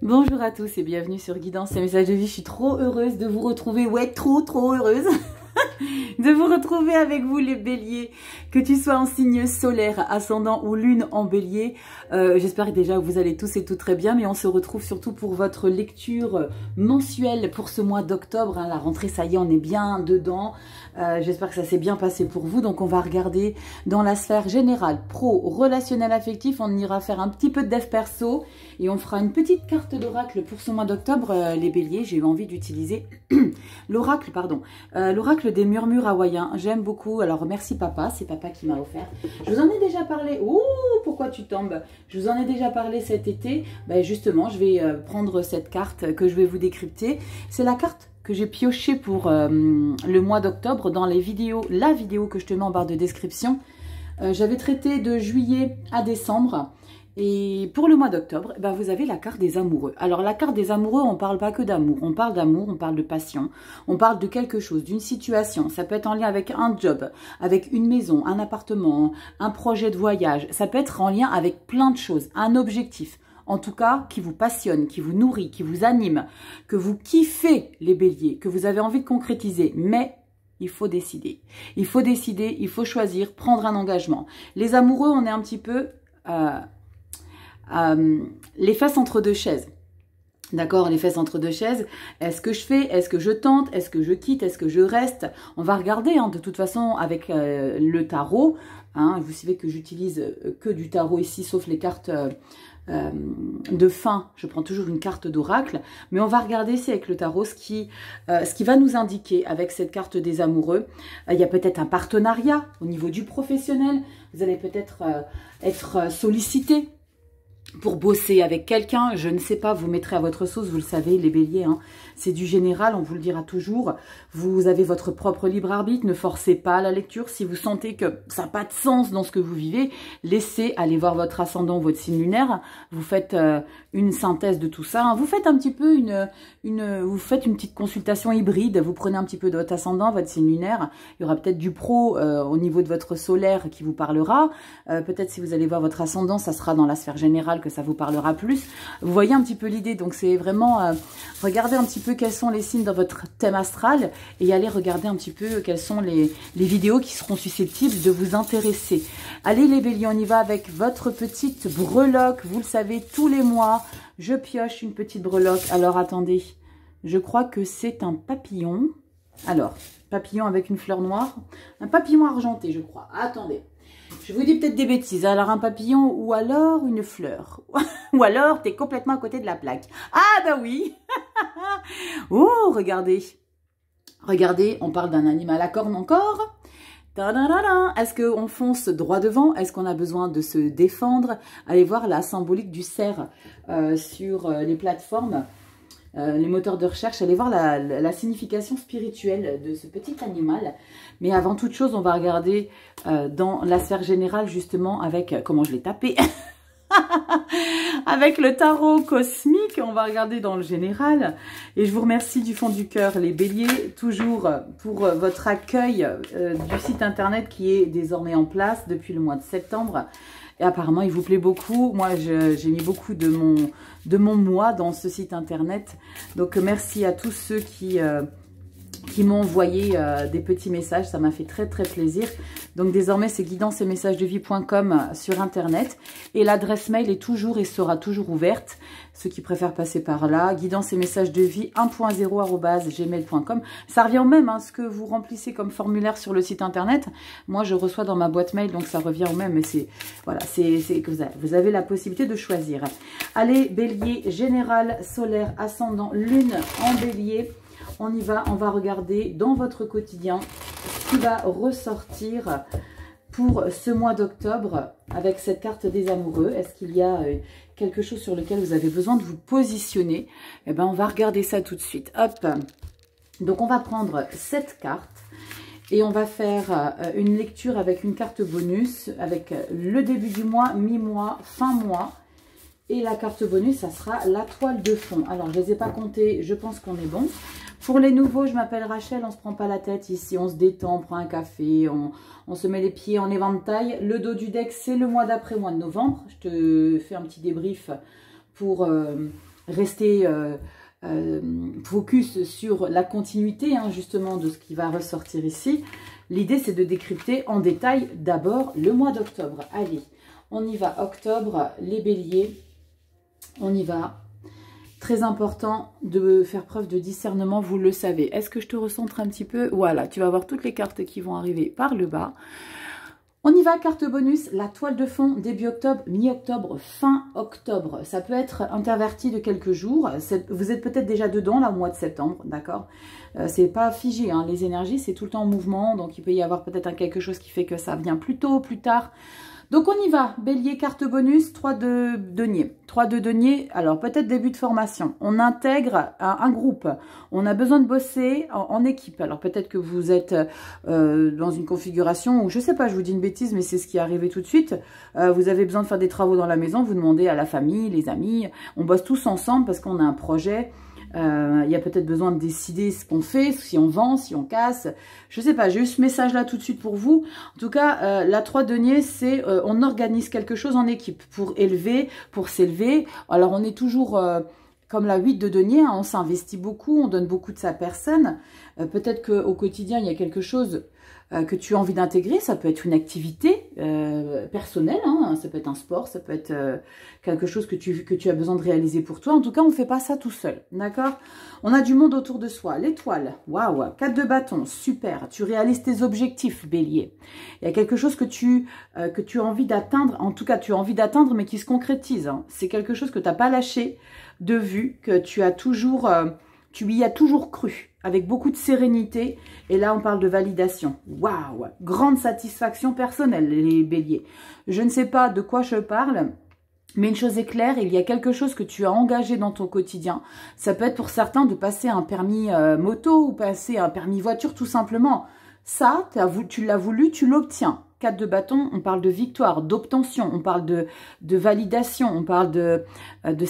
Bonjour à tous et bienvenue sur Guidance et Messages de Vie. Je suis trop heureuse de vous retrouver, ouais, trop heureuse de vous retrouver avec vous les béliers, que tu sois en signe solaire, ascendant ou lune en bélier. J'espère déjà que vous allez tous et toutes très bien, mais on se retrouve surtout pour votre lecture mensuelle pour ce mois d'octobre. La rentrée, ça y est, on est bien dedans. J'espère que ça s'est bien passé pour vous. Donc on va regarder dans la sphère générale, pro, relationnel, affectif. On ira faire un petit peu de dev perso et on fera une petite carte d'oracle pour ce mois d'octobre. Les béliers, j'ai eu envie d'utiliser l'oracle, pardon, l'oracle des murmures hawaïens. J'aime beaucoup. Alors merci papa, c'est papa qui m'a offert. Je vous en ai déjà parlé. Ouh, pourquoi tu tombes? Je vous en ai déjà parlé cet été. Ben justement, je vais prendre cette carte que je vais vous décrypter. C'est la carte que j'ai pioché pour le mois d'octobre dans les vidéos, la vidéo que je te mets en barre de description. J'avais traité de juillet à décembre. Et pour le mois d'octobre, ben vous avez la carte des amoureux. Alors la carte des amoureux, on parle pas que d'amour. On parle d'amour, on parle de passion. On parle de quelque chose, d'une situation. Ça peut être en lien avec un job, avec une maison, un appartement, un projet de voyage. Ça peut être en lien avec plein de choses, un objectif. En tout cas, qui vous passionne, qui vous nourrit, qui vous anime, que vous kiffez les béliers, que vous avez envie de concrétiser. Mais il faut décider. Il faut décider, il faut choisir, prendre un engagement. Les amoureux, on est un petit peu les fesses entre deux chaises. D'accord, les fesses entre deux chaises. Est-ce que je fais? Est-ce que je tente? Est-ce que je quitte? Est-ce que je reste? On va regarder, de toute façon, avec le tarot. Vous savez que j'utilise que du tarot ici, sauf les cartes de fin. Je prends toujours une carte d'oracle. Mais on va regarder ici avec le tarot ce qui va nous indiquer avec cette carte des amoureux. Il y a peut-être un partenariat au niveau du professionnel. Vous allez peut-être être sollicité pour bosser avec quelqu'un, je ne sais pas, vous mettrez à votre sauce, vous le savez, les béliers, c'est du général, on vous le dira toujours. Vous avez votre propre libre arbitre, ne forcez pas la lecture. Si vous sentez que ça n'a pas de sens dans ce que vous vivez, laissez aller voir votre ascendant, votre signe lunaire. Vous faites une synthèse de tout ça. Vous faites un petit peu vous faites une petite consultation hybride. Vous prenez un petit peu de votre ascendant, votre signe lunaire. Il y aura peut-être du pro au niveau de votre solaire qui vous parlera. Peut-être si vous allez voir votre ascendant, ça sera dans la sphère générale que ça vous parlera plus. Vous voyez un petit peu l'idée. Donc c'est vraiment regarder un petit peu quels sont les signes dans votre thème astral et aller regarder un petit peu quelles sont les vidéos qui seront susceptibles de vous intéresser. Allez les béliers, on y va avec votre petite breloque. Vous le savez, tous les mois, je pioche une petite breloque. Alors attendez, je crois que c'est un papillon. Alors, papillon avec une fleur noire. Un papillon argenté, je crois. Attendez. Je vous dis peut-être des bêtises. Alors un papillon ou alors une fleur. Ou alors tu es complètement à côté de la plaque. Ah bah oui. Oh, regardez. Regardez, on parle d'un animal à cornes encore. Est-ce qu'on fonce droit devant? Est-ce qu'on a besoin de se défendre? Allez voir la symbolique du cerf sur les plateformes. Les moteurs de recherche, allez voir la signification spirituelle de ce petit animal. Mais avant toute chose, on va regarder dans la sphère générale, justement, avec... comment je l'ai tapé avec le tarot cosmique, on va regarder dans le général. Et je vous remercie du fond du cœur, les béliers, toujours pour votre accueil du site internet qui est désormais en place depuis le mois de septembre. Et apparemment, il vous plaît beaucoup. Moi, j'ai mis beaucoup de mon moi dans ce site internet. Donc, merci à tous ceux qui m'ont envoyé des petits messages. Ça m'a fait très plaisir. Donc désormais, c'est guidance-et-messagesdevie.com sur internet. Et l'adresse mail est toujours et sera toujours ouverte. Ceux qui préfèrent passer par là, guidance-et-messagesdevie 1.0@gmail.com. Ça revient au même, ce que vous remplissez comme formulaire sur le site internet. Moi, je reçois dans ma boîte mail, donc ça revient au même. Mais c'est voilà, c'est que vous avez la possibilité de choisir. Allez, bélier, général, solaire, ascendant, lune en bélier. On y va, on va regarder dans votre quotidien ce qui va ressortir pour ce mois d'octobre avec cette carte des amoureux. Est-ce qu'il y a quelque chose sur lequel vous avez besoin de vous positionner? Eh bien, on va regarder ça tout de suite. Hop. Donc, on va prendre cette carte et on va faire une lecture avec une carte bonus, avec le début du mois, mi-mois, fin mois. Et la carte bonus, ça sera la toile de fond. Alors, je ne les ai pas comptés, je pense qu'on est bon. Pour les nouveaux, je m'appelle Rachel, on ne se prend pas la tête ici, on se détend, on prend un café, on se met les pieds en éventail. Le dos du deck, c'est le mois d'après, mois de novembre. Je te fais un petit débrief pour rester focus sur la continuité, hein, justement, de ce qui va ressortir ici. L'idée, c'est de décrypter en détail d'abord le mois d'octobre. Allez, on y va. Octobre, les béliers, on y va. Très important de faire preuve de discernement, vous le savez. Est-ce que je te recentre un petit peu? Voilà, tu vas voir toutes les cartes qui vont arriver par le bas. On y va, carte bonus, la toile de fond, début octobre, mi-octobre, fin octobre. Ça peut être interverti de quelques jours. Vous êtes peut-être déjà dedans, là, au mois de septembre, d'accord? C'est pas figé, hein. Les énergies, c'est tout le temps en mouvement. Donc, il peut y avoir peut-être quelque chose qui fait que ça vient plus tôt, plus tard. Donc, on y va. Bélier, carte bonus, 3 de denier. 3 de denier, alors peut-être début de formation. On intègre un groupe. On a besoin de bosser en équipe. Alors, peut-être que vous êtes dans une configuration où, je sais pas, je vous dis une bêtise, mais c'est ce qui est arrivé tout de suite. Vous avez besoin de faire des travaux dans la maison. Vous demandez à la famille, les amis. On bosse tous ensemble parce qu'on a un projet. Il y a peut-être besoin de décider ce qu'on fait, si on vend, si on casse. Je sais pas, j'ai eu ce message-là tout de suite pour vous. En tout cas, la 3 denier, c'est on organise quelque chose en équipe pour élever, pour s'élever. Alors, on est toujours comme la 8 de denier, hein, on s'investit beaucoup, on donne beaucoup de sa personne. Peut-être qu'au quotidien, il y a quelque chose que tu as envie d'intégrer. Ça peut être une activité personnelle, hein, ça peut être un sport, ça peut être quelque chose que tu as besoin de réaliser pour toi. En tout cas, on ne fait pas ça tout seul, d'accord? On a du monde autour de soi. L'étoile, waouh, 4 de bâton, super. Tu réalises tes objectifs, bélier. Il y a quelque chose que tu as envie d'atteindre, en tout cas, tu as envie d'atteindre, mais qui se concrétise. Hein. C'est quelque chose que tu n'as pas lâché de vue, que tu as toujours... tu y as toujours cru, avec beaucoup de sérénité. Et là, on parle de validation. Waouh! Grande satisfaction personnelle, les béliers. Je ne sais pas de quoi je parle, mais une chose est claire, il y a quelque chose que tu as engagé dans ton quotidien. Ça peut être pour certains de passer un permis moto ou passer un permis voiture, tout simplement. Ça, tu l'as voulu, tu l'obtiens. 4 de bâton, on parle de victoire, d'obtention, on parle de validation, on parle d'être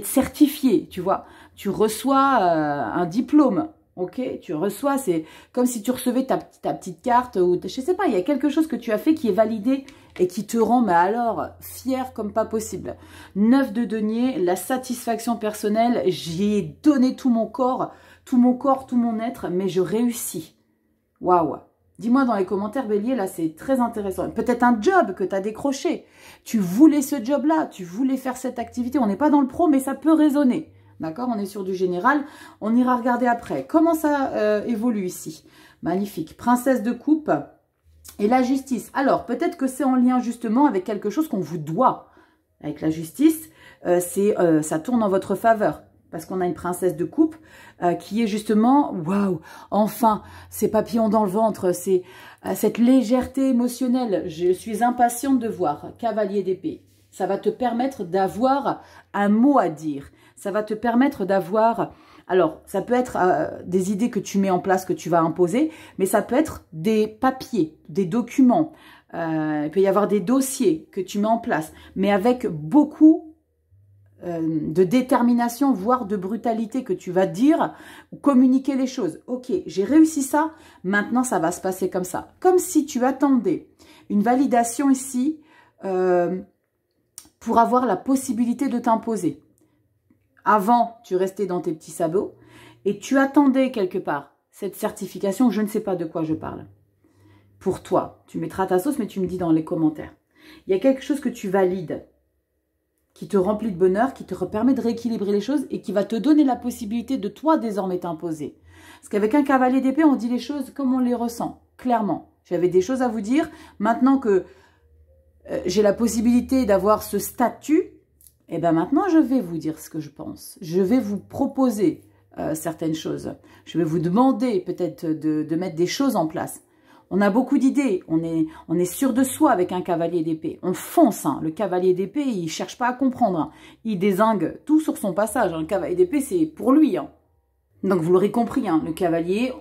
certifié, tu vois. Tu reçois un diplôme, ok? Tu reçois, c'est comme si tu recevais ta petite carte ou je sais pas, il y a quelque chose que tu as fait qui est validé et qui te rend, mais alors, fier comme pas possible. 9 de denier, la satisfaction personnelle, j'y ai donné tout mon corps, tout mon être, mais je réussis. Waouh! Dis-moi dans les commentaires, bélier, là, c'est très intéressant. Peut-être un job que tu as décroché. Tu voulais ce job-là, tu voulais faire cette activité. On n'est pas dans le pro, mais ça peut résonner. D'accord? On est sur du général. On ira regarder après. Comment ça évolue ici? Magnifique. Princesse de coupe et la justice. Alors, peut-être que c'est en lien justement avec quelque chose qu'on vous doit. Avec la justice, ça tourne en votre faveur. Parce qu'on a une princesse de coupe qui est justement, waouh, enfin, ces papillons dans le ventre, c'est cette légèreté émotionnelle. Je suis impatiente de voir. Cavalier d'épée. Ça va te permettre d'avoir un mot à dire. Ça va te permettre d'avoir... Alors, ça peut être des idées que tu mets en place, que tu vas imposer, mais ça peut être des papiers, des documents. Il peut y avoir des dossiers que tu mets en place, mais avec beaucoup de détermination, voire de brutalité que tu vas dire ou communiquer les choses. Ok, j'ai réussi ça, maintenant ça va se passer comme ça. Comme si tu attendais une validation ici pour avoir la possibilité de t'imposer. Avant, tu restais dans tes petits sabots et tu attendais quelque part cette certification, je ne sais pas de quoi je parle. Pour toi, tu mettras ta sauce, mais tu me dis dans les commentaires. Il y a quelque chose que tu valides, qui te remplit de bonheur, qui te permet de rééquilibrer les choses et qui va te donner la possibilité de toi désormais t'imposer. Parce qu'avec un cavalier d'épée, on dit les choses comme on les ressent, clairement. J'avais des choses à vous dire. Maintenant que j'ai la possibilité d'avoir ce statut, et bien maintenant je vais vous dire ce que je pense. Je vais vous proposer certaines choses. Je vais vous demander peut-être de mettre des choses en place. On a beaucoup d'idées, on est sûr de soi avec un cavalier d'épée. On fonce, hein. Le cavalier d'épée, il cherche pas à comprendre. Hein. Il dézingue tout sur son passage. Hein. Le cavalier d'épée, c'est pour lui. Hein. Donc vous l'aurez compris, hein. Le cavalier,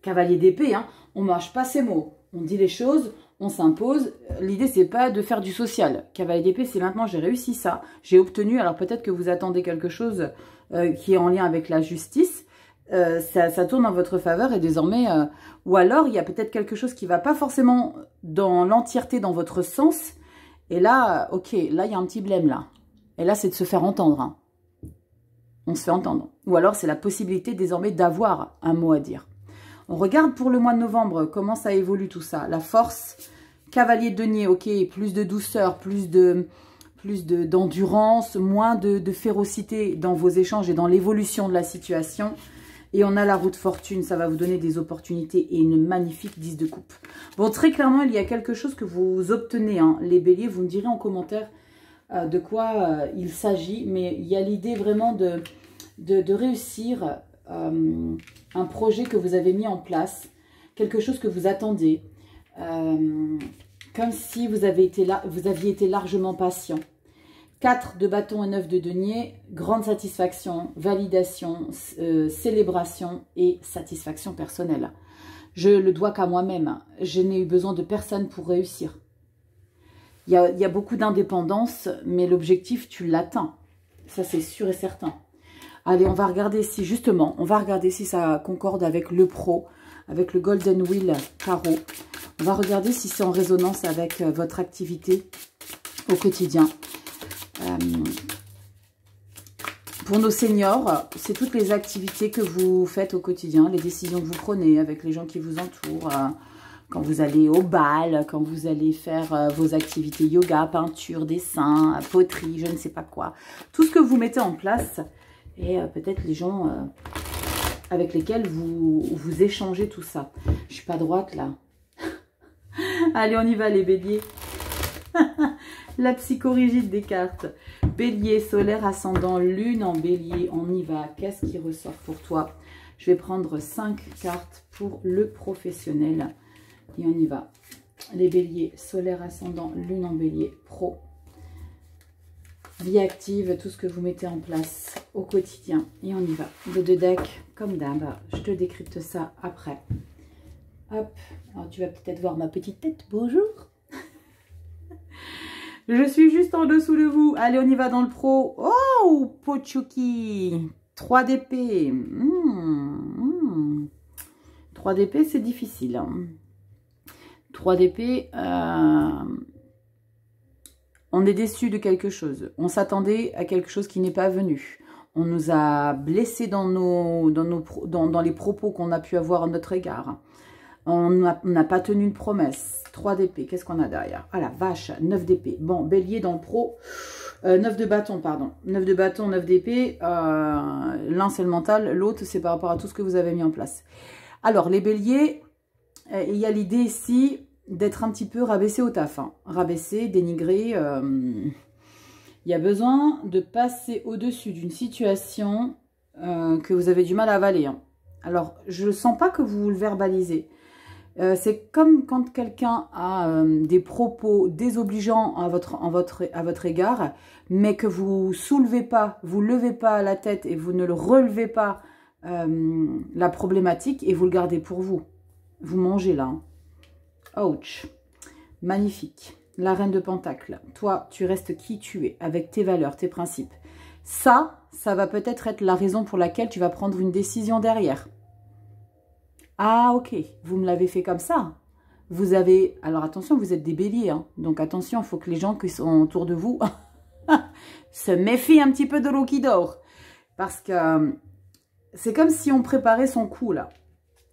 cavalier d'épée, hein, on mâche pas ses mots. On dit les choses, on s'impose. L'idée, c'est pas de faire du social. Cavalier d'épée, c'est maintenant j'ai réussi ça, j'ai obtenu. Alors peut-être que vous attendez quelque chose qui est en lien avec la justice. Ça tourne en votre faveur et désormais, ou alors il y a peut-être quelque chose qui ne va pas forcément dans l'entièreté dans votre sens. Et là, ok, là il y a un petit blême là. Et là, c'est de se faire entendre. Hein. On se fait entendre. Ou alors, c'est la possibilité désormais d'avoir un mot à dire. On regarde pour le mois de novembre comment ça évolue tout ça. La force, cavalier de denier, ok, plus de douceur, plus d'endurance, moins de férocité dans vos échanges et dans l'évolution de la situation. Et on a la roue de fortune, ça va vous donner des opportunités et une magnifique 10 de coupe. Bon, très clairement, il y a quelque chose que vous obtenez, hein. Les béliers, vous me direz en commentaire de quoi il s'agit. Mais il y a l'idée vraiment de réussir un projet que vous avez mis en place, quelque chose que vous attendez, comme si vous aviez été largement patient. 4 de bâton et 9 de denier, grande satisfaction, validation, célébration et satisfaction personnelle. Je le dois qu'à moi-même. Je n'ai eu besoin de personne pour réussir. Il y a beaucoup d'indépendance, mais l'objectif, tu l'atteins. Ça, c'est sûr et certain. Allez, on va regarder si, justement, on va regarder si ça concorde avec le pro, avec le Golden Wheel Carreau. On va regarder si c'est en résonance avec votre activité au quotidien. Pour nos seniors, c'est toutes les activités que vous faites au quotidien, les décisions que vous prenez avec les gens qui vous entourent, quand vous allez au bal, quand vous allez faire vos activités yoga, peinture, dessin, poterie, je ne sais pas quoi. Tout ce que vous mettez en place et peut-être les gens avec lesquels vous échangez tout ça. Je suis pas droite là. Allez, on y va les béliers. La psychorigide des cartes. Bélier, solaire, ascendant, lune en bélier. On y va. Qu'est-ce qui ressort pour toi? Je vais prendre 5 cartes pour le professionnel. Et on y va. Les béliers, solaire, ascendant, lune en bélier, pro. Vie active, tout ce que vous mettez en place au quotidien. Et on y va. De deux decks, comme d'hab. Je te décrypte ça après. Hop. Alors, tu vas peut-être voir ma petite tête. Bonjour. Je suis juste en dessous de vous. Allez, on y va dans le pro. Oh, Pochuki. 3 d'épée. 3 d'épée, c'est difficile. Hein. 3 d'épée, on est déçu de quelque chose. On s'attendait à quelque chose qui n'est pas venu. On nous a blessés dans les propos qu'on a pu avoir à notre égard. On n'a pas tenu une promesse. 3 d'épée. Qu'est-ce qu'on a derrière? Ah la vache, 9 d'épée. Bon, bélier dans le pro. 9 de bâton, pardon. 9 de bâton, 9 d'épée. L'un, c'est le mental. L'autre, c'est par rapport à tout ce que vous avez mis en place. Alors, les béliers, il y a l'idée ici d'être un petit peu rabaissé au taf. Hein. Rabaissé, dénigré. Il y a besoin de passer au-dessus d'une situation que vous avez du mal à avaler. Hein. Alors, je ne sens pas que vous le verbalisez. C'est comme quand quelqu'un a des propos désobligeants à votre égard, mais que vous soulevez pas, vous levez pas la tête et vous ne le relevez pas la problématique et vous le gardez pour vous. Vous mangez là. Hein. Ouch. Magnifique. La reine de Pentacle. Toi, tu restes qui tu es, avec tes valeurs, tes principes. Ça va peut-être être la raison pour laquelle tu vas prendre une décision derrière. Ah, ok, vous me l'avez fait comme ça. Vous avez... Alors, attention, vous êtes des béliers. Hein. Donc, attention, il faut que les gens qui sont autour de vous se méfient un petit peu de l'eau qui dort. Parce que c'est comme si on préparait son coup, là.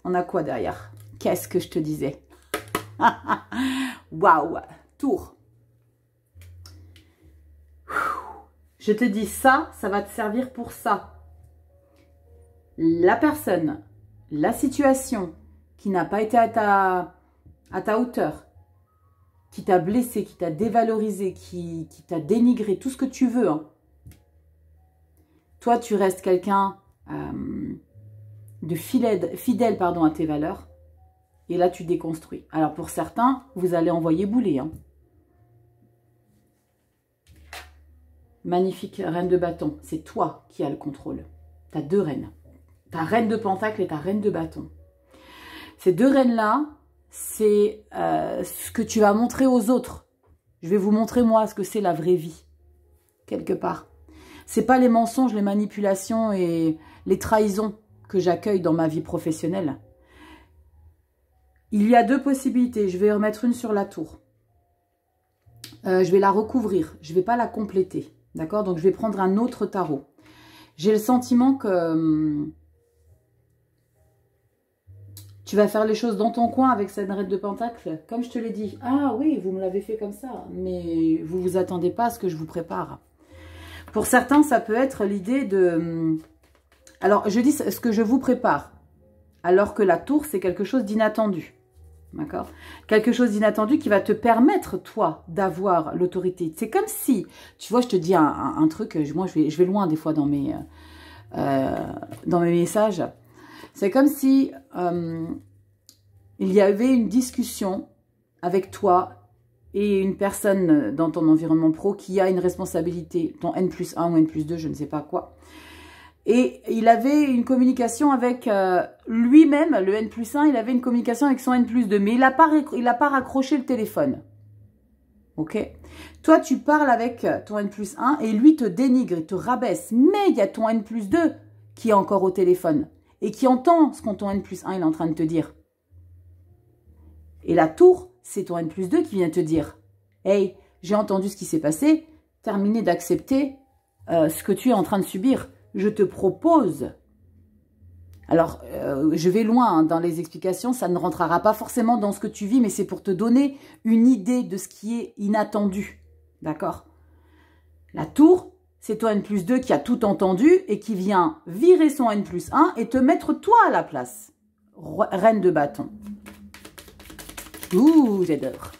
On a quoi derrière? Qu'est-ce que je te disais? Waouh! Tour. Je te dis ça va te servir pour ça. La personne... La situation qui n'a pas été à ta hauteur, qui t'a blessé, qui t'a dévalorisé, qui t'a dénigré, tout ce que tu veux. Hein. Toi, tu restes quelqu'un de fidèle à tes valeurs. Et là, tu déconstruis. Alors, pour certains, vous allez envoyer bouler. Hein. Magnifique reine de bâton. C'est toi qui as le contrôle. Tu as 2 reines. Ta reine de pentacle et ta reine de bâton. Ces 2 reines-là, c'est ce que tu vas montrer aux autres. Je vais vous montrer, moi, ce que c'est la vraie vie, quelque part. C'est pas les mensonges, les manipulations et les trahisons que j'accueille dans ma vie professionnelle. Il y a 2 possibilités. Je vais remettre une sur la tour. Je vais la recouvrir. Je ne vais pas la compléter. D'accord? Donc, je vais prendre un autre tarot. J'ai le sentiment que tu vas faire les choses dans ton coin avec cette reine de pentacle. Comme je te l'ai dit. Ah oui, vous me l'avez fait comme ça. Mais vous ne vous attendez pas à ce que je vous prépare. Pour certains, ça peut être l'idée de... Alors, je dis ce que je vous prépare. Alors que la tour, c'est quelque chose d'inattendu. D'accord? Quelque chose d'inattendu qui va te permettre, toi, d'avoir l'autorité. C'est comme si, tu vois, je te dis un truc, moi, je vais loin des fois dans mes messages. C'est comme si il y avait une discussion avec toi et une personne dans ton environnement pro qui a une responsabilité, ton N+1 ou N+2, je ne sais pas quoi. Et il avait une communication avec lui-même, le N+1, il avait une communication avec son N+2, mais il n'a pas raccroché le téléphone. Ok? Toi, tu parles avec ton N+1 et lui te dénigre, il te rabaisse. Mais il y a ton N+2 qui est encore au téléphone et qui entend ce que ton N+1 il est en train de te dire. Et la tour, c'est ton N+2 qui vient te dire « Hey, j'ai entendu ce qui s'est passé, terminé d'accepter ce que tu es en train de subir. Je te propose. » Alors, je vais loin dans les explications, ça ne rentrera pas forcément dans ce que tu vis, mais c'est pour te donner une idée de ce qui est inattendu. D'accord? La tour, c'est ton N+2 qui a tout entendu et qui vient virer son N+1 et te mettre toi à la place. Reine de bâton. Ouh, j'adore.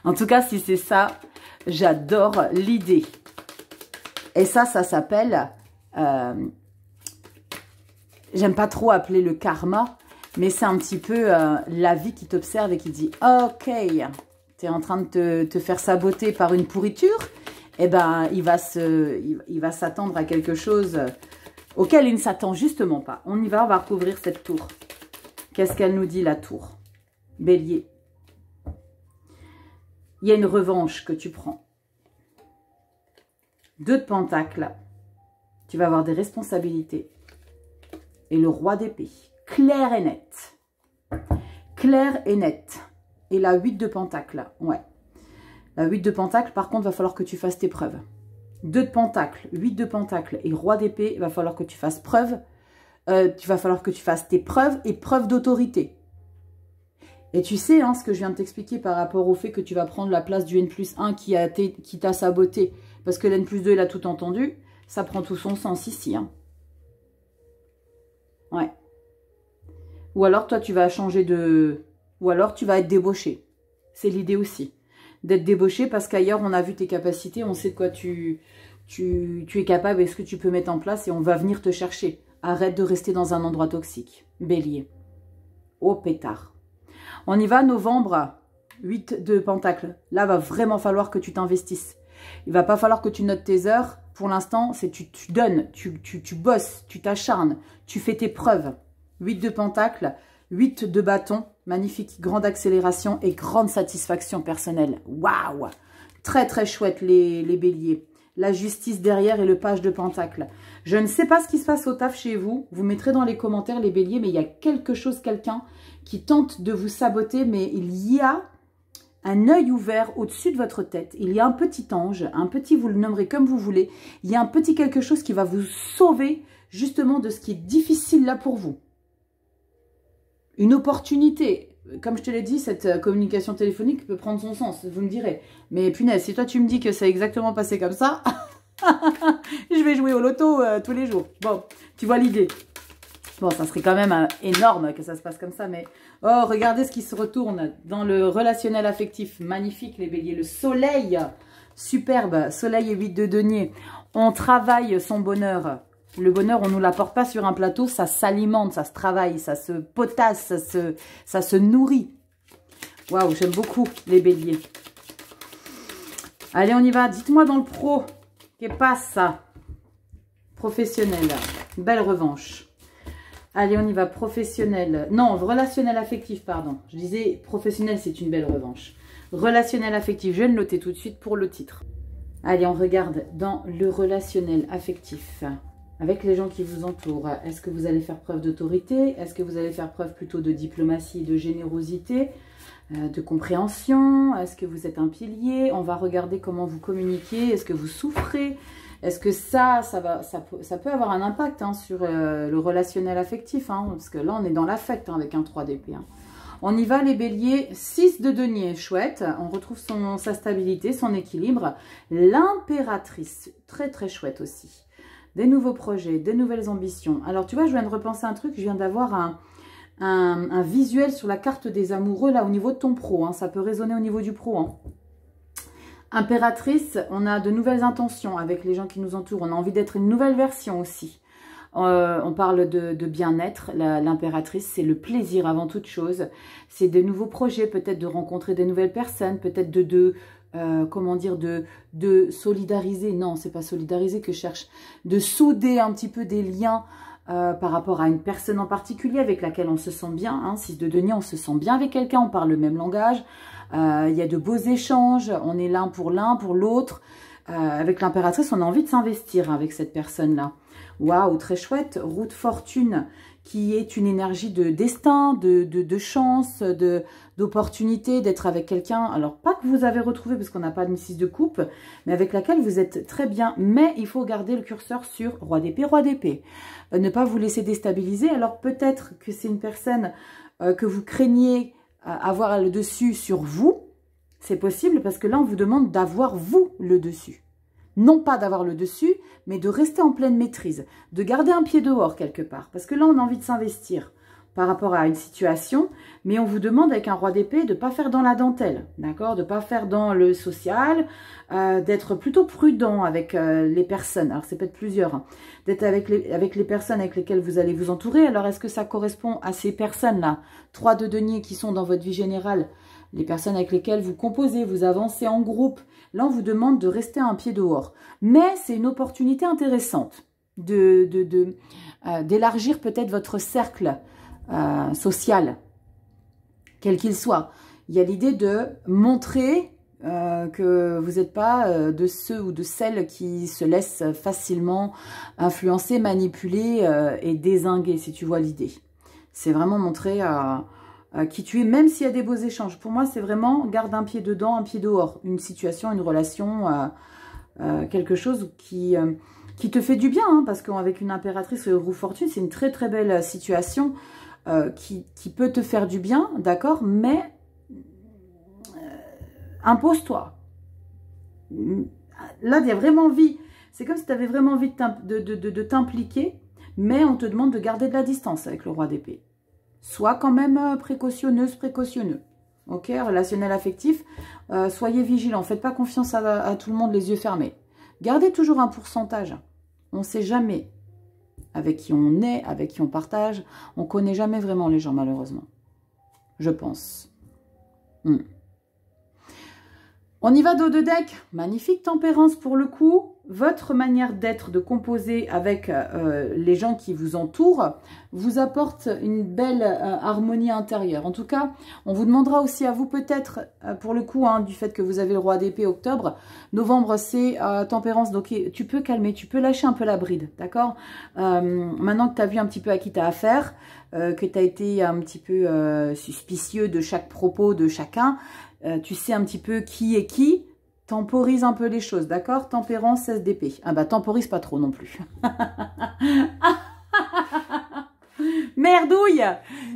En tout cas, si c'est ça, j'adore l'idée. Et ça s'appelle... j'aime pas trop appeler le karma, mais c'est un petit peu la vie qui t'observe et qui dit « Ok, tu es en train de te faire saboter par une pourriture. » Eh ben, il va s'attendre à quelque chose auquel il ne s'attend justement pas. On y va, on va recouvrir cette tour. Qu'est-ce qu'elle nous dit, la tour? Bélier. Il y a une revanche que tu prends. 2 de pentacles. Tu vas avoir des responsabilités. Et le roi d'épée. Clair et net. Clair et net. Et la 8 de pentacles. Ouais. La 8 de pentacles, par contre, va falloir que tu fasses tes preuves. 2 de pentacles, 8 de pentacles et roi d'épée, il va falloir que tu fasses preuve. Il va falloir que tu fasses tes preuves et preuves d'autorité. Et tu sais, hein, ce que je viens de t'expliquer par rapport au fait que tu vas prendre la place du N+1 qui t'a saboté, parce que l'N+2, il a tout entendu, ça prend tout son sens ici. Hein. Ouais. Ou alors, toi, tu vas changer de... Ou alors, tu vas être débauché. C'est l'idée aussi. D'être débauché parce qu'ailleurs, on a vu tes capacités, on sait de quoi tu es capable et ce que tu peux mettre en place et on va venir te chercher. Arrête de rester dans un endroit toxique. Bélier. Oh, pétard. On y va, novembre, 8 de pentacles. Là, va vraiment falloir que tu t'investisses. Il va pas falloir que tu notes tes heures. Pour l'instant, c'est tu donnes, tu bosses, tu t'acharnes, tu fais tes preuves. 8 de pentacles, 8 de bâton. Magnifique, grande accélération et grande satisfaction personnelle. Waouh! Très, très chouette, les béliers. La justice derrière et le page de pentacle. Je ne sais pas ce qui se passe au taf chez vous. Vous mettrez dans les commentaires, les béliers, mais il y a quelque chose, quelqu'un qui tente de vous saboter, mais il y a un œil ouvert au-dessus de votre tête. Il y a un petit ange, un petit, vous le nommerez comme vous voulez. Il y a un petit quelque chose qui va vous sauver justement de ce qui est difficile là pour vous. Une opportunité. Comme je te l'ai dit, cette communication téléphonique peut prendre son sens, vous me direz. Mais punaise, si toi tu me dis que c'est exactement passé comme ça, je vais jouer au loto tous les jours. Bon, tu vois l'idée. Bon, ça serait quand même énorme que ça se passe comme ça, mais... Oh, regardez ce qui se retourne dans le relationnel affectif. Magnifique, les béliers. Le soleil, superbe. Soleil et 8 de denier. On travaille son bonheur. Le bonheur, on ne nous l'apporte pas sur un plateau, ça s'alimente, ça se travaille, ça se potasse, ça se nourrit. Waouh, j'aime beaucoup les béliers. Allez, on y va. Dites-moi dans le pro, qu'est-ce qui passe ça? Professionnel, belle revanche. Allez, on y va, professionnel. Non, relationnel affectif, pardon. Je disais professionnel, c'est une belle revanche. Relationnel affectif, je vais le noter tout de suite pour le titre. Allez, on regarde dans le relationnel affectif. avec les gens qui vous entourent. Est-ce que vous allez faire preuve d'autorité? Est-ce que vous allez faire preuve plutôt de diplomatie, de générosité, de compréhension? Est-ce que vous êtes un pilier? On va regarder comment vous communiquez. Est-ce que vous souffrez? Est-ce que ça peut avoir un impact hein, sur le relationnel affectif hein, parce que là, on est dans l'affect hein, avec un 3 d'épée. Hein. On y va les béliers, 6 de denier, chouette. On retrouve sa stabilité, son équilibre. L'impératrice, très très chouette aussi. Des nouveaux projets, des nouvelles ambitions. Alors, tu vois, je viens de repenser un truc. Je viens d'avoir un visuel sur la carte des amoureux, là, au niveau de ton pro. Hein. Ça peut résonner au niveau du pro. Hein. Impératrice, on a de nouvelles intentions avec les gens qui nous entourent. On a envie d'être une nouvelle version aussi. On parle de bien-être. L'impératrice, c'est le plaisir avant toute chose. C'est de nouveaux projets, peut-être de rencontrer des nouvelles personnes, peut-être comment dire, de solidariser, non, c'est pas solidariser que je cherche, de souder un petit peu des liens par rapport à une personne en particulier avec laquelle on se sent bien, hein, 6 de denier, on se sent bien avec quelqu'un, on parle le même langage, il y a de beaux échanges, on est l'un pour l'autre, avec l'impératrice, on a envie de s'investir avec cette personne-là. Waouh, très chouette, roue de fortune, qui est une énergie de destin, de chance, d'opportunité, d'être avec quelqu'un. Alors, pas que vous avez retrouvé, parce qu'on n'a pas de 6 de coupe, mais avec laquelle vous êtes très bien. Mais il faut garder le curseur sur roi d'épée, roi d'épée. Ne pas vous laisser déstabiliser. Alors, peut-être que c'est une personne que vous craignez avoir le dessus sur vous. C'est possible, parce que là, on vous demande d'avoir vous le dessus. Non pas d'avoir le dessus, mais de rester en pleine maîtrise, de garder un pied dehors quelque part. Parce que là, on a envie de s'investir par rapport à une situation, mais on vous demande avec un roi d'épée de ne pas faire dans la dentelle, d'accord? De ne pas faire dans le social, d'être plutôt prudent avec les personnes. Alors, c'est peut-être plusieurs, hein, d'être avec les personnes avec lesquelles vous allez vous entourer. Alors, est-ce que ça correspond à ces personnes-là? 3 de denier qui sont dans votre vie générale, les personnes avec lesquelles vous composez, vous avancez en groupe. Là, on vous demande de rester un pied dehors. Mais c'est une opportunité intéressante d'élargir peut-être votre cercle social, quel qu'il soit. Il y a l'idée de montrer que vous n'êtes pas de ceux ou de celles qui se laissent facilement influencer, manipuler et dézinguer, si tu vois l'idée. C'est vraiment montrer qui tu es, même s'il y a des beaux échanges. Pour moi, c'est vraiment garde un pied dedans, un pied dehors. Une situation, une relation, quelque chose qui te fait du bien. Hein, parce qu'avec une impératrice roue fortune, c'est une très très belle situation qui peut te faire du bien, d'accord? Mais impose-toi. Là, il y a vraiment envie. C'est comme si tu avais vraiment envie de t'impliquer, mais on te demande de garder de la distance avec le roi d'épée. Sois quand même précautionneux. Ok, relationnel affectif, soyez vigilants. Faites pas confiance à tout le monde les yeux fermés. Gardez toujours un pourcentage. On ne sait jamais avec qui on est, avec qui on partage. On ne connaît jamais vraiment les gens, malheureusement. Je pense. On y va dos de deck. Magnifique tempérance pour le coup. Votre manière d'être, de composer avec les gens qui vous entourent, vous apporte une belle harmonie intérieure. En tout cas, on vous demandera aussi à vous peut-être, pour le coup, hein, du fait que vous avez le roi d'épée octobre, novembre c'est tempérance, donc tu peux calmer, tu peux lâcher un peu la bride, d'accord? Maintenant que tu as vu un petit peu à qui tu as affaire, que tu as été un petit peu suspicieux de chaque propos de chacun, tu sais un petit peu qui est qui. Temporise un peu les choses, d'accord? Tempérance, 16 d'épée. Ah bah, temporise pas trop non plus. Merdouille!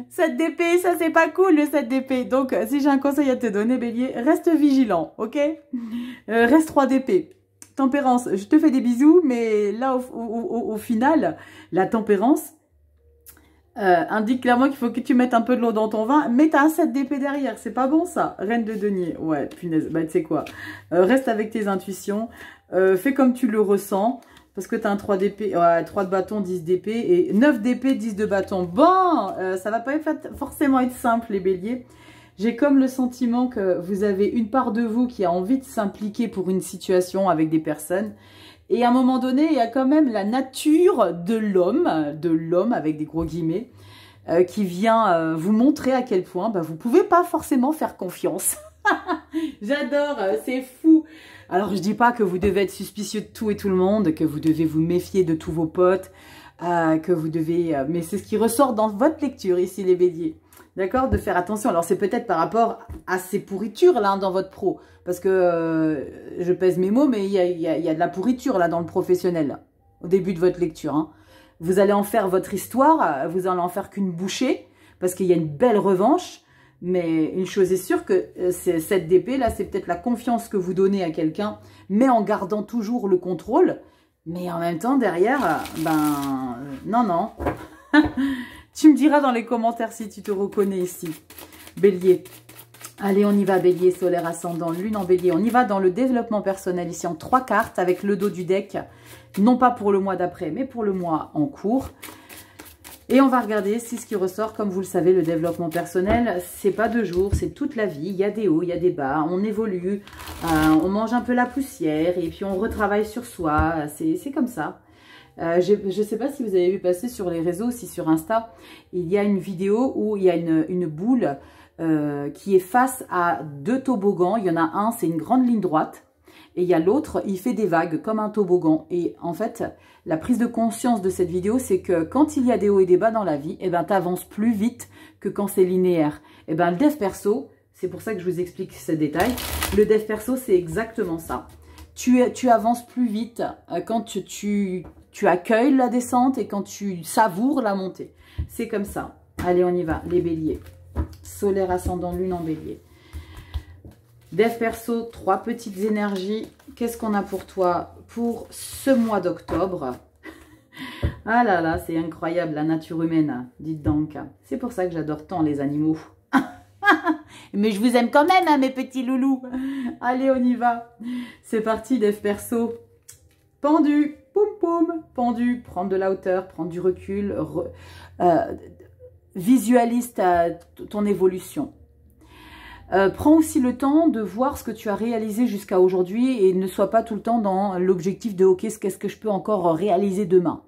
7 d'épée, ça c'est pas cool le 7 d'épée. Donc, si j'ai un conseil à te donner, bélier, reste vigilant, ok? Reste 3 d'épée. Tempérance, je te fais des bisous, mais là, au final, la tempérance indique clairement qu'il faut que tu mettes un peu de l'eau dans ton vin, mais t'as un 7 d'épée derrière, c'est pas bon ça. Reine de denier, ouais, punaise, bah tu sais quoi, reste avec tes intuitions, fais comme tu le ressens, parce que t'as un 3 d'épée, 3 de bâton, 10 d'épée, et 9 d'épée, 10 de bâton. Bon, ça va pas forcément être simple les béliers. J'ai comme le sentiment que vous avez une part de vous qui a envie de s'impliquer pour une situation avec des personnes. Et à un moment donné, il y a quand même la nature de l'homme avec des gros guillemets, qui vient vous montrer à quel point vous ne pouvez pas forcément faire confiance. J'adore, c'est fou. Alors, je dis pas que vous devez être suspicieux de tout et tout le monde, que vous devez vous méfier de tous vos potes, que vous devez... mais c'est ce qui ressort dans votre lecture ici, les béliers. D'accord? De faire attention. Alors, c'est peut-être par rapport à ces pourritures, là, dans votre pro. Parce que je pèse mes mots, mais il y a de la pourriture, là, dans le professionnel, là, au début de votre lecture. Hein. Vous allez en faire votre histoire, vous allez en faire qu'une bouchée, parce qu'il y a une belle revanche. Mais une chose est sûre que cette d'épée, là, c'est peut-être la confiance que vous donnez à quelqu'un, mais en gardant toujours le contrôle. Mais en même temps, derrière, non, non. Tu me diras dans les commentaires si tu te reconnais ici. Bélier. Allez, on y va, Bélier, solaire, ascendant, lune en Bélier. On y va dans le développement personnel ici en 3 cartes avec le dos du deck. Non pas pour le mois d'après, mais pour le mois en cours. Et on va regarder si ce qui ressort, comme vous le savez, le développement personnel, c'est pas 2 jours, c'est toute la vie. Il y a des hauts, il y a des bas, on évolue, on mange un peu la poussière et puis on retravaille sur soi. C'est comme ça. Je ne sais pas si vous avez vu passer sur les réseaux, si sur Insta, il y a une vidéo où il y a une boule qui est face à 2 toboggans. Il y en a un, c'est une grande ligne droite. Et il y a l'autre, il fait des vagues comme un toboggan. Et en fait, la prise de conscience de cette vidéo, c'est que quand il y a des hauts et des bas dans la vie, eh ben, tu avances plus vite que quand c'est linéaire. Eh ben, le dev perso, c'est pour ça que je vous explique ce détail. Le dev perso, c'est exactement ça. Tu avances plus vite quand tu accueilles la descente et quand tu savoures la montée. C'est comme ça. Allez, on y va, les béliers. Solaire, ascendant, lune en bélier. Dev perso, 3 petites énergies. Qu'est-ce qu'on a pour toi pour ce mois d'octobre? Ah là là, c'est incroyable la nature humaine, dites donc. C'est pour ça que j'adore tant les animaux. Mais je vous aime quand même, hein, mes petits loulous. Allez, on y va. C'est parti, Dev perso. Pendu, poum poum, pendu, prendre de la hauteur, prendre du recul, visualise ton évolution. Prends aussi le temps de voir ce que tu as réalisé jusqu'à aujourd'hui et ne sois pas tout le temps dans l'objectif de « ok, qu'est-ce que je peux encore réaliser demain ?»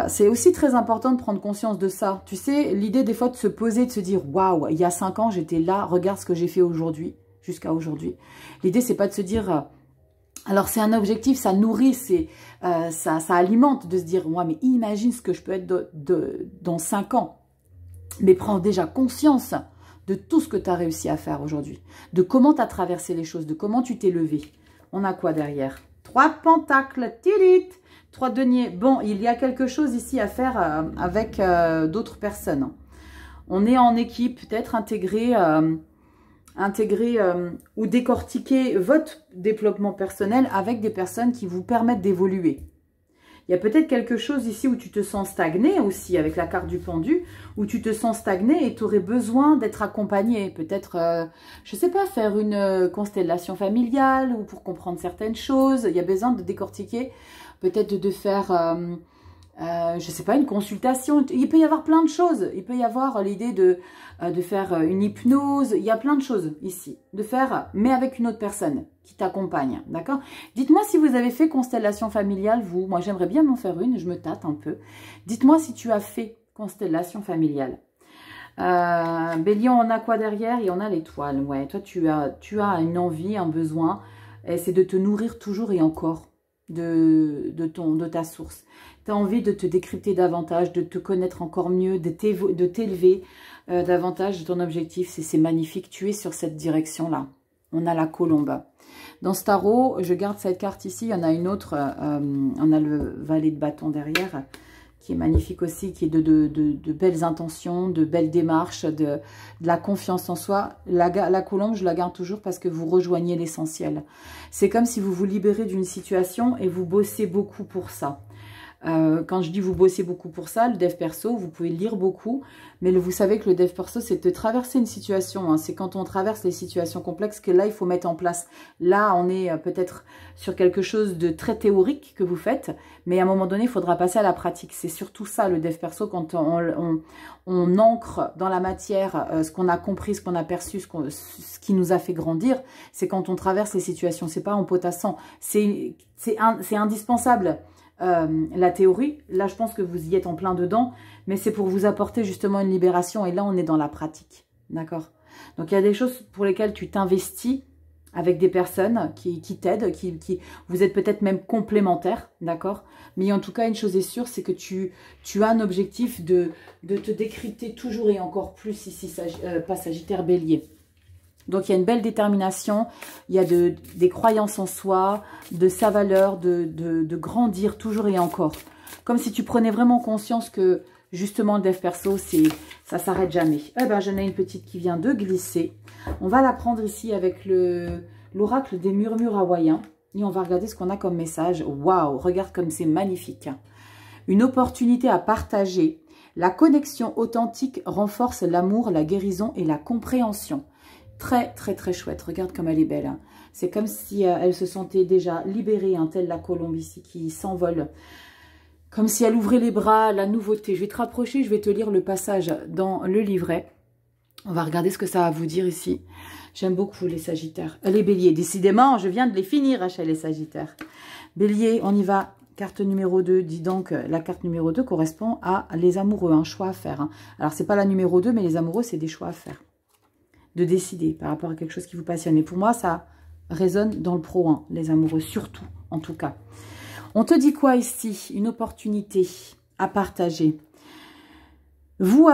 C'est aussi très important de prendre conscience de ça. Tu sais, l'idée des fois de se poser, de se dire « waouh, il y a 5 ans, j'étais là, regarde ce que j'ai fait aujourd'hui, jusqu'à aujourd'hui. » L'idée, c'est pas de se dire alors c'est un objectif, ça nourrit, ça alimente de se dire « ouais, mais imagine ce que je peux être dans 5 ans. » Mais prends déjà conscience de tout ce que tu as réussi à faire aujourd'hui, de comment tu as traversé les choses, de comment tu t'es levé. On a quoi derrière? 3 pentacles, tirit, 3 deniers. Bon, il y a quelque chose ici à faire avec d'autres personnes. On est en équipe, peut-être intégrer ou décortiquer votre développement personnel avec des personnes qui vous permettent d'évoluer. Il y a peut-être quelque chose ici où tu te sens stagné aussi, avec la carte du pendu, où tu te sens stagné et tu aurais besoin d'être accompagné. Peut-être, je ne sais pas, faire une constellation familiale ou pour comprendre certaines choses. Il y a besoin de décortiquer, peut-être de faire, je ne sais pas, une consultation. Il peut y avoir plein de choses. Il peut y avoir l'idée de faire une hypnose. Il y a plein de choses ici. De faire, mais avec une autre personne qui t'accompagne. D'accord? Dites-moi si vous avez fait constellation familiale, vous. Moi, j'aimerais bien m'en faire une. Je me tâte un peu. Dites-moi si tu as fait constellation familiale. Bélier, on a quoi derrière? Et on a l'étoile. Ouais, toi, tu as une envie, un besoin. Et c'est de te nourrir toujours et encore de ta source. Tu as envie de te décrypter davantage, de te connaître encore mieux, de t'élever davantage de ton objectif. C'est magnifique. Tu es sur cette direction-là. On a la colombe. Dans ce tarot, je garde cette carte ici. Il y en a une autre. On a le valet de bâton derrière, qui est magnifique aussi, qui est de belles intentions, de belles démarches, de la confiance en soi. La colombe, je la garde toujours parce que vous rejoignez l'essentiel. C'est comme si vous vous libérez d'une situation et vous bossez beaucoup pour ça. Quand je dis vous bossez beaucoup pour ça, le dev perso, vous pouvez lire beaucoup, mais vous savez que le dev perso, c'est de traverser une situation. Hein. C'est quand on traverse les situations complexes que là, il faut mettre en place. Là, on est peut-être sur quelque chose de très théorique que vous faites, mais à un moment donné, il faudra passer à la pratique. C'est surtout ça, le dev perso, quand on ancre dans la matière ce qu'on a compris, ce qu'on a perçu, ce qui nous a fait grandir. C'est quand on traverse les situations. C'est pas en potassant. C'est indispensable. La théorie, là je pense que vous y êtes en plein dedans, mais c'est pour vous apporter justement une libération et là on est dans la pratique, d'accord? Donc il y a des choses pour lesquelles tu t'investis avec des personnes qui t'aident, vous êtes peut-être même complémentaires, d'accord? Mais en tout cas, une chose est sûre, c'est que tu as un objectif de te décrypter toujours et encore plus ici, pas Sagittaire, Bélier. Donc, il y a une belle détermination, il y a des croyances en soi, de sa valeur, de grandir toujours et encore. Comme si tu prenais vraiment conscience que, justement, le dev perso, ça s'arrête jamais. Eh ben, j'en ai une petite qui vient de glisser. On va la prendre ici avec l'oracle des murmures hawaïens. Et on va regarder ce qu'on a comme message. Waouh, regarde comme c'est magnifique. Une opportunité à partager. La connexion authentique renforce l'amour, la guérison et la compréhension. Très, très, très chouette. Regarde comme elle est belle. C'est comme si elle se sentait déjà libérée, telle la colombe ici qui s'envole. Comme si elle ouvrait les bras, la nouveauté. Je vais te rapprocher, je vais te lire le passage dans le livret. On va regarder ce que ça va vous dire ici. J'aime beaucoup les Sagittaires. Les Béliers, décidément, je viens de les finir, Rachel, les Sagittaires. Bélier, on y va. Carte numéro 2, dis donc, la carte numéro 2 correspond à les amoureux, un choix à faire. Alors, c'est pas la numéro 2, mais les amoureux, c'est des choix à faire. De décider par rapport à quelque chose qui vous passionne. Et pour moi, ça résonne dans le pro, les amoureux, surtout, en tout cas. On te dit quoi ici? Une opportunité à partager. Vous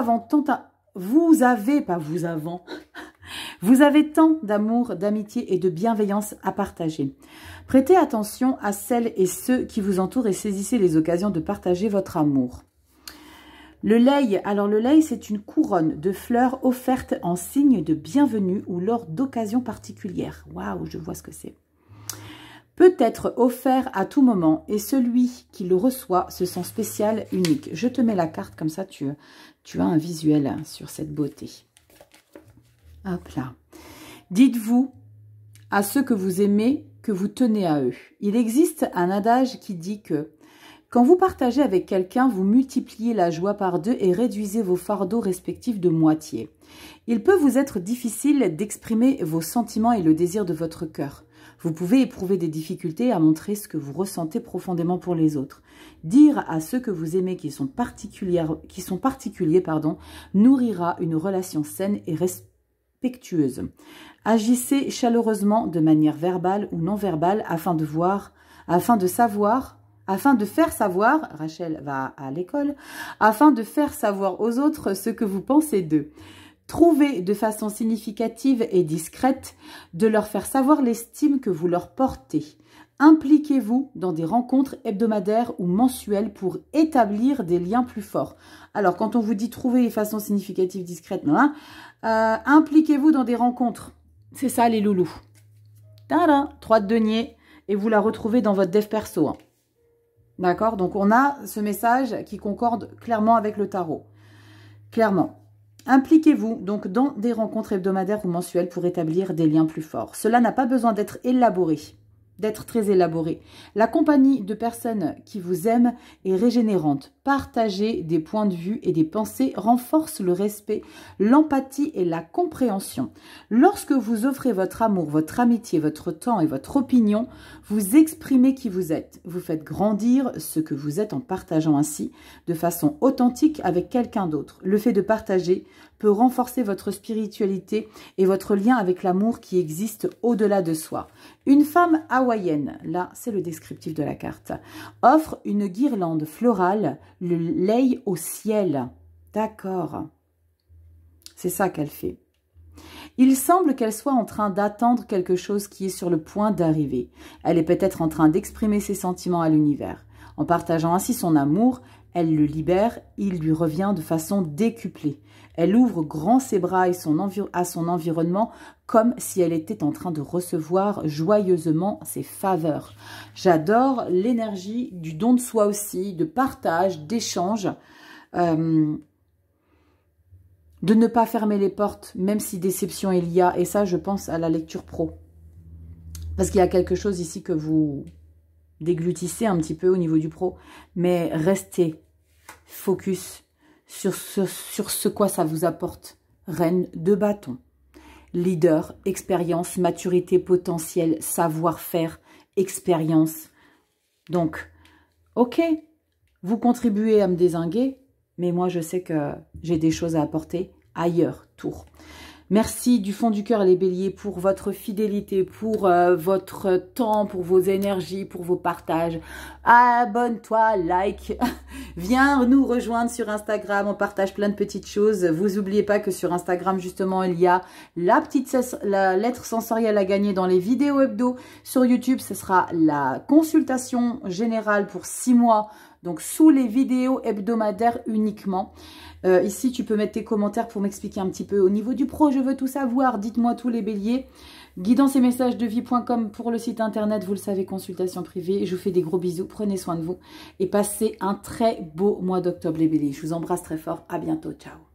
avez tant d'amour, d'amitié et de bienveillance à partager. Prêtez attention à celles et ceux qui vous entourent et saisissez les occasions de partager votre amour. Le lei, alors le lei, c'est une couronne de fleurs offerte en signe de bienvenue ou lors d'occasions particulières. Waouh, je vois ce que c'est. Peut être offert à tout moment et celui qui le reçoit se sent spécial, unique. Je te mets la carte comme ça, tu as un visuel sur cette beauté. Hop là. Dites-vous à ceux que vous aimez que vous tenez à eux. Il existe un adage qui dit que quand vous partagez avec quelqu'un, vous multipliez la joie par 2 et réduisez vos fardeaux respectifs de moitié. Il peut vous être difficile d'exprimer vos sentiments et le désir de votre cœur. Vous pouvez éprouver des difficultés à montrer ce que vous ressentez profondément pour les autres. Dire à ceux que vous aimez qui sont particuliers, nourrira une relation saine et respectueuse. Agissez chaleureusement de manière verbale ou non verbale afin de faire savoir, Rachel va à l'école, afin de faire savoir aux autres ce que vous pensez d'eux. Trouvez de façon significative et discrète de leur faire savoir l'estime que vous leur portez. Impliquez-vous dans des rencontres hebdomadaires ou mensuelles pour établir des liens plus forts. Alors, quand on vous dit trouver de façon significative, discrète, impliquez-vous dans des rencontres. C'est ça, les loulous. Tada, 3 de denier, et vous la retrouvez dans votre dev perso. D'accord? Donc, on a ce message qui concorde clairement avec le tarot. Clairement. Impliquez-vous donc dans des rencontres hebdomadaires ou mensuelles pour établir des liens plus forts. Cela n'a pas besoin d'être élaboré, d'être très élaboré. La compagnie de personnes qui vous aiment est régénérante. Partager des points de vue et des pensées renforce le respect, l'empathie et la compréhension. Lorsque vous offrez votre amour, votre amitié, votre temps et votre opinion, vous exprimez qui vous êtes. Vous faites grandir ce que vous êtes en partageant ainsi de façon authentique avec quelqu'un d'autre. Le fait de partager peut renforcer votre spiritualité et votre lien avec l'amour qui existe au-delà de soi. Une femme hawaïenne, là c'est le descriptif de la carte, offre une guirlande florale, le lei au ciel. D'accord. C'est ça qu'elle fait. Il semble qu'elle soit en train d'attendre quelque chose qui est sur le point d'arriver. Elle est peut-être en train d'exprimer ses sentiments à l'univers. En partageant ainsi son amour, elle le libère, il lui revient de façon décuplée. Elle ouvre grand ses bras à son environnement comme si elle était en train de recevoir joyeusement ses faveurs. J'adore l'énergie du don de soi aussi, de partage, d'échange, de ne pas fermer les portes, même si déception il y a. Et ça, je pense à la lecture pro. Parce qu'il y a quelque chose ici que vous déglutissez un petit peu au niveau du pro. Mais restez focus sur ce quoi ça vous apporte. Reine de bâton. Leader, expérience, maturité, potentiel, savoir-faire, expérience. Donc, ok, vous contribuez à me dézinguer, mais moi je sais que j'ai des choses à apporter ailleurs, tour. Merci du fond du cœur les béliers pour votre fidélité, pour votre temps, pour vos énergies, pour vos partages. Abonne-toi, like, viens nous rejoindre sur Instagram, on partage plein de petites choses. Vous n'oubliez pas que sur Instagram justement il y a la lettre sensorielle à gagner dans les vidéos hebdo. Sur YouTube ce sera la consultation générale pour 6 mois. Donc, sous les vidéos hebdomadaires uniquement. Ici, tu peux mettre tes commentaires pour m'expliquer un petit peu au niveau du pro. Je veux tout savoir. Dites-moi tous les béliers. Guidance et messages de vie.com pour le site internet. Vous le savez, consultation privée. Je vous fais des gros bisous. Prenez soin de vous. Et passez un très beau mois d'octobre, les béliers. Je vous embrasse très fort. À bientôt. Ciao.